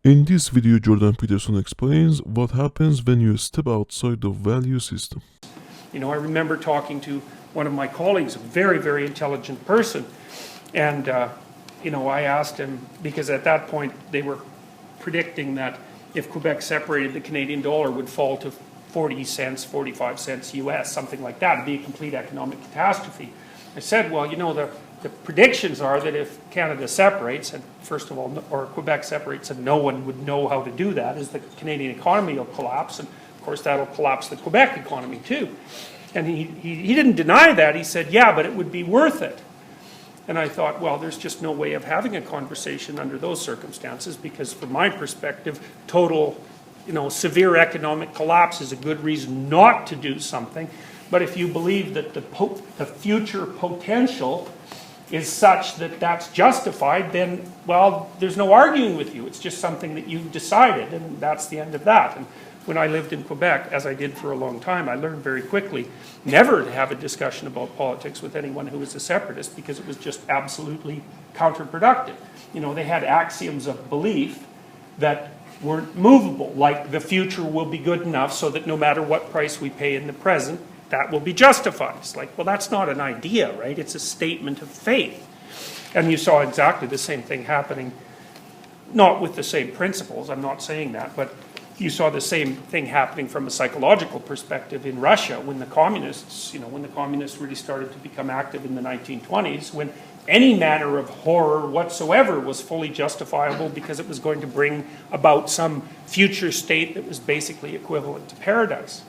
In this video, Jordan Peterson explains what happens when you step outside the value system. You know, I remember talking to one of my colleagues, a very, very intelligent person, and I asked him, because at that point they were predicting that if Quebec separated, the Canadian dollar would fall to 40 cents, 45 cents US, something like that. It'd be a complete economic catastrophe. I said, well, you know, the predictions are that if Canada separates, and first of all, or Quebec separates, and no one would know how to do that, is the Canadian economy will collapse, and of course that'll collapse the Quebec economy too. And he didn't deny that. He said, yeah, but it would be worth it. And I thought, well, there's just no way of having a conversation under those circumstances, because from my perspective, total, severe economic collapse is a good reason not to do something. But if you believe that the future potential is such that that's justified, then, well, there's no arguing with you. It's just something that you've decided, and that's the end of that. And when I lived in Quebec, as I did for a long time, I learned very quickly never to have a discussion about politics with anyone who was a separatist, because it was just absolutely counterproductive. You know, they had axioms of belief that weren't movable, like the future will be good enough so that no matter what price we pay in the present, that will be justified. It's like, well, that's not an idea, right? It's a statement of faith. And you saw exactly the same thing happening, not with the same principles, I'm not saying that, but you saw the same thing happening from a psychological perspective in Russia when the communists, really started to become active in the 1920s, when any manner of horror whatsoever was fully justifiable because it was going to bring about some future state that was basically equivalent to paradise.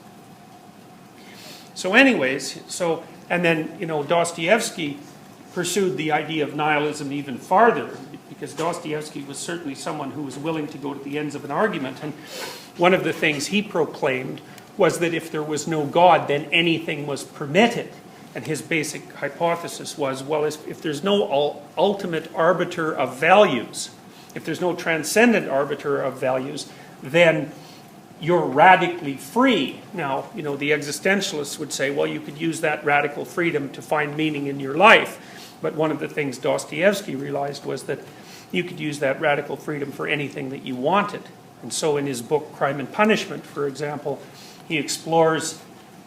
So anyways, and then, Dostoevsky pursued the idea of nihilism even farther, because Dostoevsky was certainly someone who was willing to go to the ends of an argument. And one of the things he proclaimed was that if there was no God, then anything was permitted. And his basic hypothesis was, well, if there's no ultimate arbiter of values, if there's no transcendent arbiter of values, then you're radically free. Now, the existentialists would say, well, you could use that radical freedom to find meaning in your life. But one of the things Dostoevsky realized was that you could use that radical freedom for anything that you wanted. And so in his book, Crime and Punishment, for example, he explores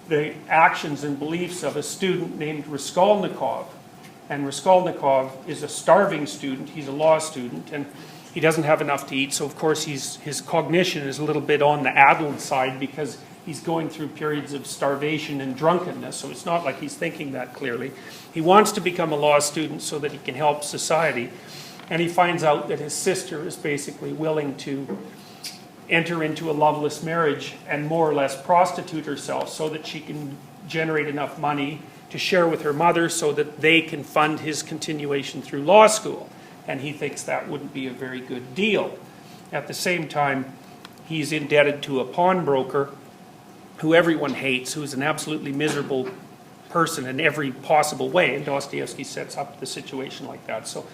the actions and beliefs of a student named Raskolnikov. And Raskolnikov is a starving student. He's a law student, and he doesn't have enough to eat, so of course his cognition is a little bit on the addled side, because he's going through periods of starvation and drunkenness, so it's not like he's thinking that clearly. He wants to become a law student so that he can help society, and he finds out that his sister is basically willing to enter into a loveless marriage and more or less prostitute herself so that she can generate enough money to share with her mother so that they can fund his continuation through law school. And he thinks that wouldn't be a very good deal. At the same time, he's indebted to a pawnbroker who everyone hates, who's an absolutely miserable person in every possible way. And Dostoevsky sets up the situation like that. So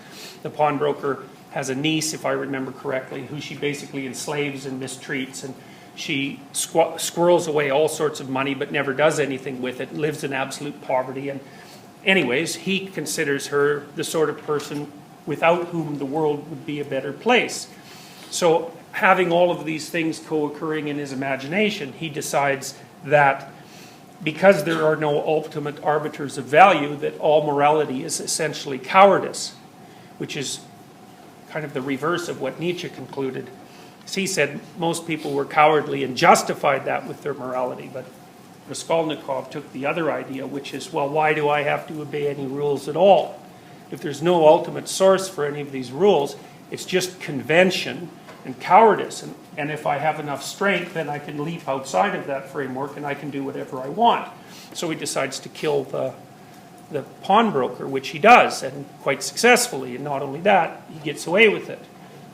the pawnbroker has a niece, if I remember correctly, who she basically enslaves and mistreats. And she squirrels away all sorts of money but never does anything with it, lives in absolute poverty. And anyways, he considers her the sort of person without whom the world would be a better place. So having all of these things co-occurring in his imagination, he decides that because there are no ultimate arbiters of value, that all morality is essentially cowardice, which is kind of the reverse of what Nietzsche concluded. As he said, most people were cowardly and justified that with their morality, but Raskolnikov took the other idea, which is, well, why do I have to obey any rules at all? If there's no ultimate source for any of these rules, it's just convention and cowardice. And if I have enough strength, then I can leap outside of that framework and I can do whatever I want. So he decides to kill the pawnbroker, which he does, and quite successfully. And not only that, he gets away with it.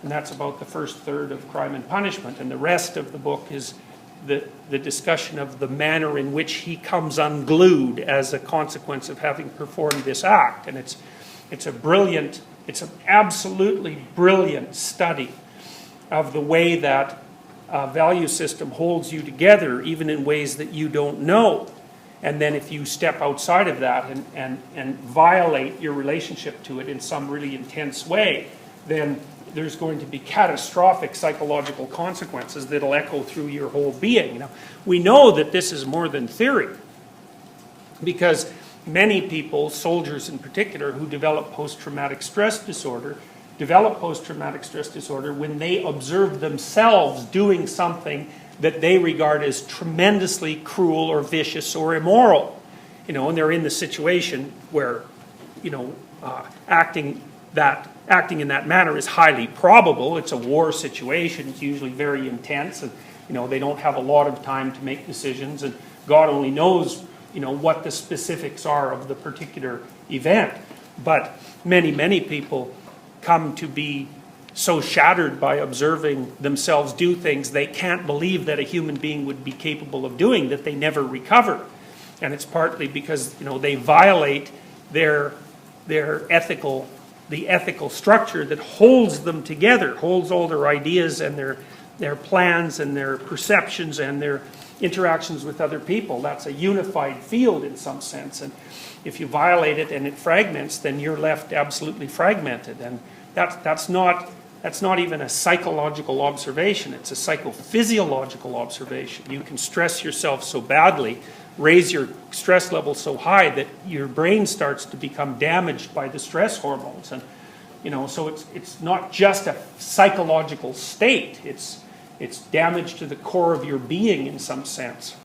And that's about the first third of Crime and Punishment. And the rest of the book is the discussion of the manner in which he comes unglued as a consequence of having performed this act. And it's an absolutely brilliant study of the way that value system holds you together, even in ways that you don't know. And then if you step outside of that and violate your relationship to it in some really intense way, then there's going to be catastrophic psychological consequences that'll echo through your whole being. Now, we know that this is more than theory, because many people, soldiers in particular, who develop post-traumatic stress disorder, when they observe themselves doing something that they regard as tremendously cruel or vicious or immoral. And they're in the situation where, acting in that manner is highly probable. It's a war situation. It's usually very intense, and they don't have a lot of time to make decisions, and God only knows what the specifics are of the particular event. But many people come to be so shattered by observing themselves do things they can't believe that a human being would be capable of doing, that they never recover. And it's partly because they violate the ethical structure that holds them together, holds all their ideas and their plans and their perceptions and their interactions with other people. That's a unified field in some sense. And if you violate it and it fragments, then you're left absolutely fragmented. And that's not even a psychological observation. It's a psychophysiological observation. You can stress yourself so badly, raise your stress level so high that your brain starts to become damaged by the stress hormones. And so it's not just a psychological state. It's damage to the core of your being in some sense.